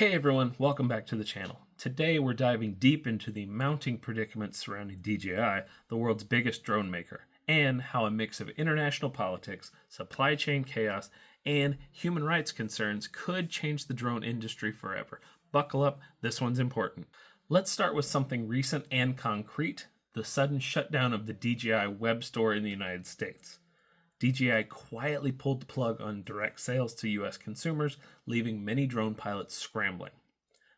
Hey everyone, welcome back to the channel. Today we're diving deep into the mounting predicaments surrounding DJI, the world's biggest drone maker, and how a mix of international politics, supply chain chaos, and human rights concerns could change the drone industry forever. Buckle up, this one's important. Let's start with something recent and concrete, the sudden shutdown of the DJI web store in the United States. DJI quietly pulled the plug on direct sales to US consumers, leaving many drone pilots scrambling.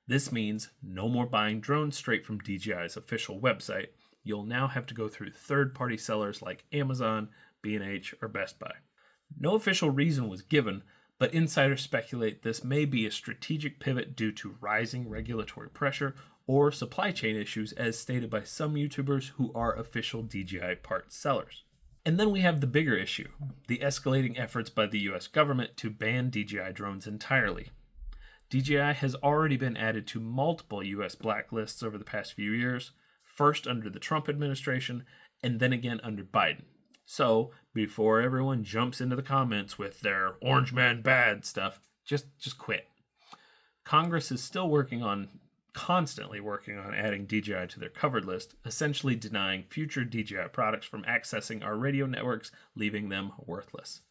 This means no more buying drones straight from DJI's official website. You'll now have to go through third-party sellers like Amazon, B&H, or Best Buy. No official reason was given, but insiders speculate this may be a strategic pivot due to rising regulatory pressure or supply chain issues, as stated by some YouTubers who are official DJI parts sellers. And then we have the bigger issue, the escalating efforts by the US government to ban DJI drones entirely. DJI has already been added to multiple US blacklists over the past few years, first under the Trump administration and then again under Biden. So, before everyone jumps into the comments with their orange man bad stuff, just quit. Congress is still constantly working on adding DJI to their covered list, essentially denying future DJI products from accessing our radio networks, leaving them worthless.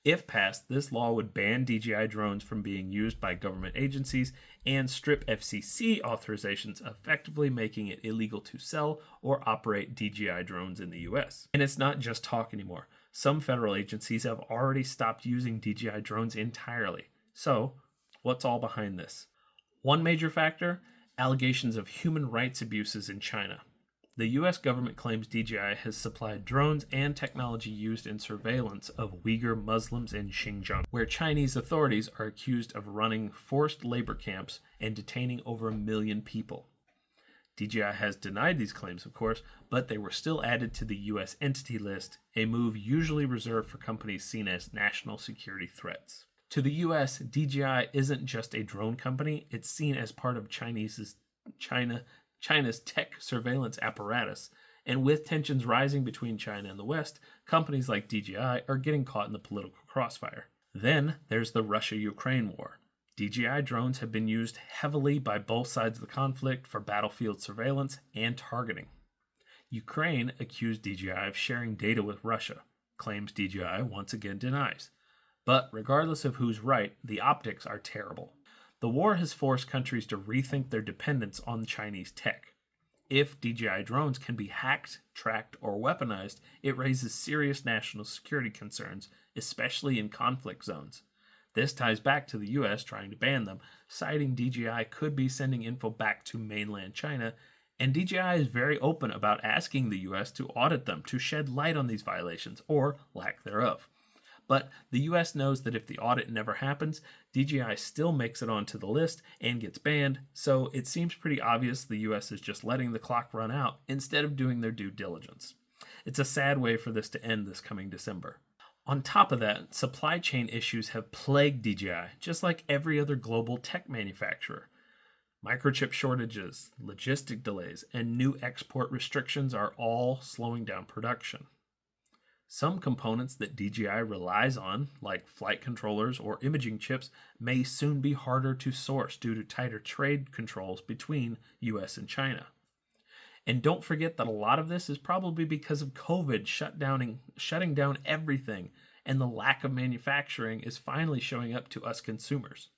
If passed, this law would ban DJI drones from being used by government agencies and strip FCC authorizations, effectively making it illegal to sell or operate DJI drones in the US. And it's not just talk anymore. Some federal agencies have already stopped using DJI drones entirely. So, what's all behind this? One major factor, allegations of human rights abuses in China. The US government claims DJI has supplied drones and technology used in surveillance of Uyghur Muslims in Xinjiang, where Chinese authorities are accused of running forced labor camps and detaining over 1 million people. DJI has denied these claims, of course, but they were still added to the US entity list, a move usually reserved for companies seen as national security threats. To the US, DJI isn't just a drone company, it's seen as part of China's tech surveillance apparatus, and with tensions rising between China and the West, companies like DJI are getting caught in the political crossfire. Then there's the Russia-Ukraine war. DJI drones have been used heavily by both sides of the conflict for battlefield surveillance and targeting. Ukraine accused DJI of sharing data with Russia, claims DJI once again denies. But regardless of who's right, the optics are terrible. The war has forced countries to rethink their dependence on Chinese tech. If DJI drones can be hacked, tracked, or weaponized, it raises serious national security concerns, especially in conflict zones. This ties back to the US trying to ban them, citing DJI could be sending info back to mainland China, and DJI is very open about asking the US to audit them to shed light on these violations, or lack thereof. But the US knows that if the audit never happens, DJI still makes it onto the list and gets banned, so it seems pretty obvious the US is just letting the clock run out instead of doing their due diligence. It's a sad way for this to end this coming December. On top of that, supply chain issues have plagued DJI, just like every other global tech manufacturer. Microchip shortages, logistic delays, and new export restrictions are all slowing down production. Some components that DJI relies on, like flight controllers or imaging chips, may soon be harder to source due to tighter trade controls between US and China. And don't forget that a lot of this is probably because of COVID shutting down everything, and the lack of manufacturing is finally showing up to us consumers.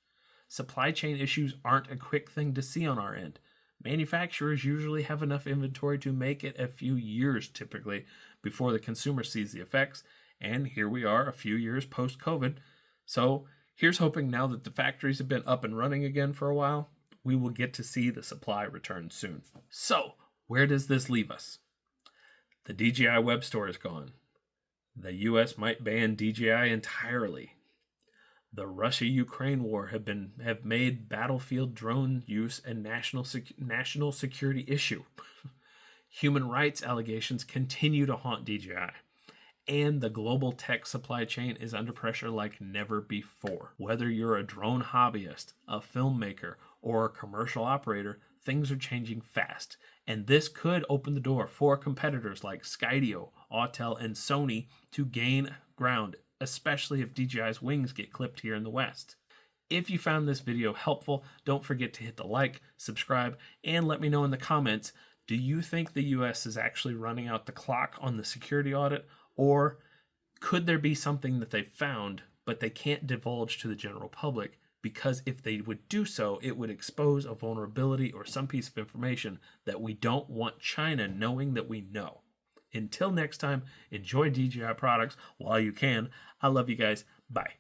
Supply chain issues aren't a quick thing to see on our end. Manufacturers usually have enough inventory to make it a few years typically before the consumer sees the effects, and here we are a few years post-COVID. So here's hoping now that the factories have been up and running again for a while, we will get to see the supply return soon. So where does this leave us? The DJI web store is gone. The US might ban DJI entirely. The Russia-Ukraine war have made battlefield drone use a national security issue. Human rights allegations continue to haunt DJI. And the global tech supply chain is under pressure like never before. Whether you're a drone hobbyist, a filmmaker, or a commercial operator, things are changing fast. And this could open the door for competitors like Skydio, Autel, and Sony to gain ground, especially if DJI's wings get clipped here in the West. If you found this video helpful, don't forget to hit the like, subscribe, and let me know in the comments, do you think the US is actually running out the clock on the security audit, or could there be something that they found but they can't divulge to the general public? Because if they would do so, it would expose a vulnerability or some piece of information that we don't want China knowing that we know. Until next time, enjoy DJI products while you can. I love you guys. Bye.